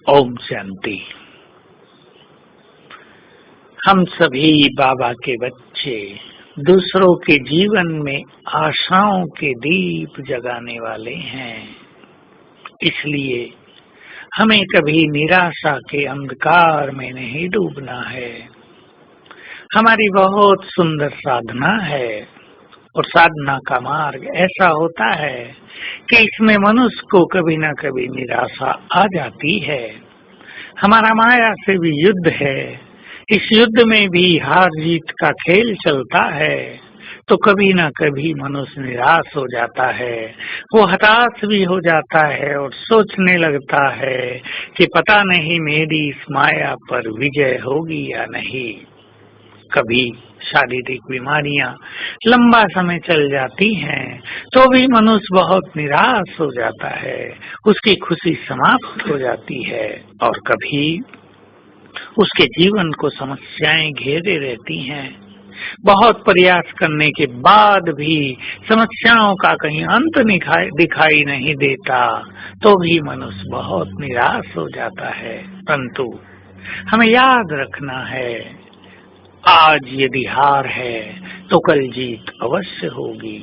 ओम शांति। हम सभी बाबा के बच्चे दूसरों के जीवन में आशाओं के दीप जगाने वाले हैं, इसलिए हमें कभी निराशा के अंधकार में नहीं डूबना है। हमारी बहुत सुंदर साधना है और साधना का मार्ग ऐसा होता है कि इसमें मनुष्य को कभी न कभी निराशा आ जाती है। हमारा माया से भी युद्ध है, इस युद्ध में भी हार जीत का खेल चलता है, तो कभी न कभी मनुष्य निराश हो जाता है, वो हताश भी हो जाता है और सोचने लगता है कि पता नहीं मेरी इस माया पर विजय होगी या नहीं। कभी शारीरिक बीमारियां लंबा समय चल जाती हैं, तो भी मनुष्य बहुत निराश हो जाता है, उसकी खुशी समाप्त हो जाती है। और कभी उसके जीवन को समस्याएं घेरे रहती हैं, बहुत प्रयास करने के बाद भी समस्याओं का कहीं अंत दिखाई नहीं देता, तो भी मनुष्य बहुत निराश हो जाता है। परंतु हमें याद रखना है, आज यदि हार है तो कल जीत अवश्य होगी।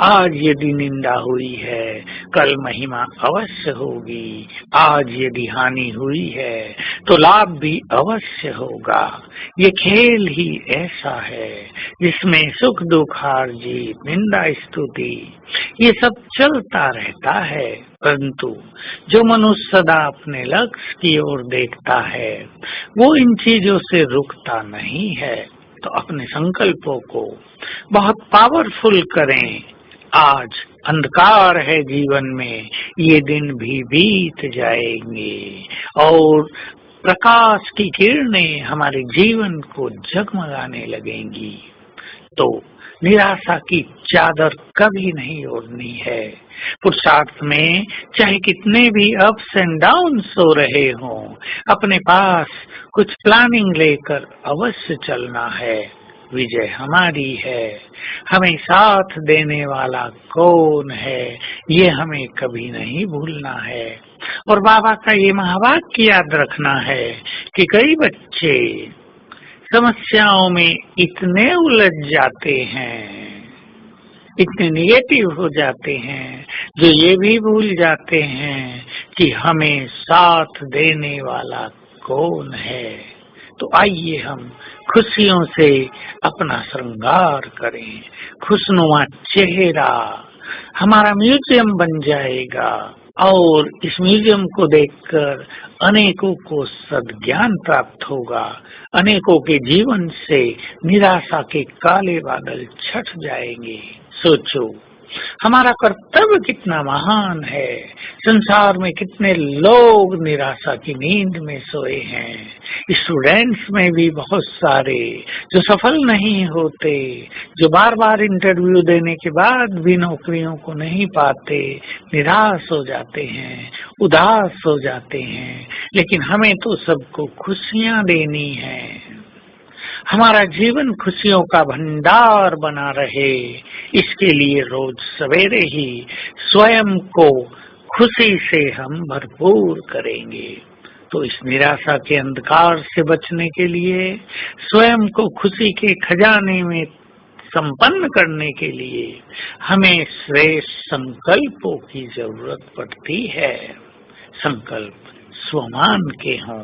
आज यदि निंदा हुई है कल महिमा अवश्य होगी। आज यदि हानि हुई है तो लाभ भी अवश्य होगा। ये खेल ही ऐसा है जिसमें सुख दुख हार जीत निंदा स्तुति ये सब चलता रहता है। परंतु जो मनुष्य सदा अपने लक्ष्य की ओर देखता है, वो इन चीजों से रुकता नहीं है। तो अपने संकल्पों को बहुत पावरफुल करें। आज अंधकार है जीवन में, ये दिन भी बीत जाएंगे और प्रकाश की किरणें हमारे जीवन को जगमगाने लगेंगी। तो निराशा की चादर कभी नहीं ओढ़नी है। पुरुषार्थ में चाहे कितने भी अप्स एंड डाउन्स हो रहे हों, अपने पास कुछ प्लानिंग लेकर अवश्य चलना है। विजय हमारी है। हमें साथ देने वाला कौन है, ये हमें कभी नहीं भूलना है। और बाबा का ये महावाक्य याद रखना है कि कई बच्चे समस्याओं में इतने उलझ जाते हैं, इतने निगेटिव हो जाते हैं, जो ये भी भूल जाते हैं कि हमें साथ देने वाला कौन है। तो आइए हम खुशियों से अपना श्रृंगार करें। खुशनुमा चेहरा हमारा म्यूजियम बन जाएगा और इस म्यूजियम को देखकर अनेकों को सद्ज्ञान प्राप्त होगा। अनेकों के जीवन से निराशा के काले बादल छट जाएंगे। सोचो, हमारा कर्तव्य कितना महान है। संसार में कितने लोग निराशा की नींद में सोए हैं। स्टूडेंट्स में भी बहुत सारे जो सफल नहीं होते, जो बार बार इंटरव्यू देने के बाद भी नौकरियों को नहीं पाते, निराश हो जाते हैं, उदास हो जाते हैं। लेकिन हमें तो सबको खुशियां देनी है। हमारा जीवन खुशियों का भंडार बना रहे, इसके लिए रोज सवेरे ही स्वयं को खुशी से हम भरपूर करेंगे। तो इस निराशा के अंधकार से बचने के लिए, स्वयं को खुशी के खजाने में संपन्न करने के लिए हमें श्रेष्ठ संकल्पों की जरूरत पड़ती है। संकल्प स्वमान के हों।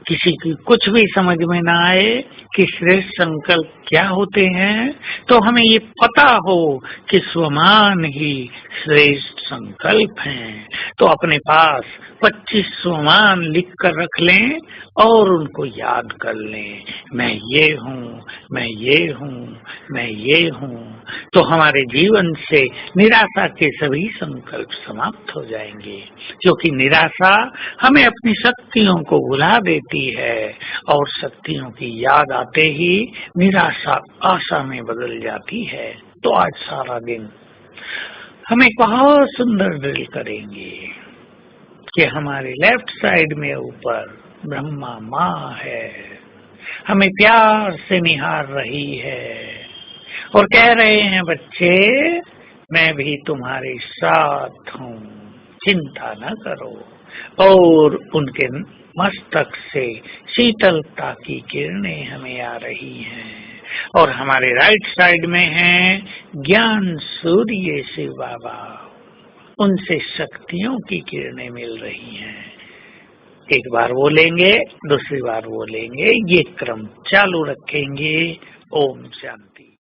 किसी की कुछ भी समझ में ना आए कि श्रेष्ठ संकल्प क्या होते हैं, तो हमें ये पता हो कि स्वमान ही श्रेष्ठ संकल्प हैं। तो अपने पास 25 स्वमान लिख कर रख लें और उनको याद कर लें। मैं ये हूँ, मैं ये हूँ, मैं ये हूँ। तो हमारे जीवन से निराशा के सभी संकल्प समाप्त हो जाएंगे, क्योंकि निराशा हमें अपनी शक्तियों को भुला देती है और शक्तियों की याद आते ही निराशा आशा में बदल जाती है। तो आज सारा दिन हम एक बहुत सुंदर ड्रिल करेंगे कि हमारे लेफ्ट साइड में ऊपर ब्रह्मा माँ है, हमें प्यार से निहार रही है और कह रहे हैं, बच्चे मैं भी तुम्हारे साथ हूँ। चिंता न करो। और उनके मस्तक से शीतलता की किरणें हमें आ रही हैं और हमारे राइट साइड में है ज्ञान सूर्य शिव बाबा, उनसे शक्तियों की किरणें मिल रही हैं। एक बार वो लेंगे, दूसरी बार वो लेंगे, ये क्रम चालू रखेंगे। ओम शांति।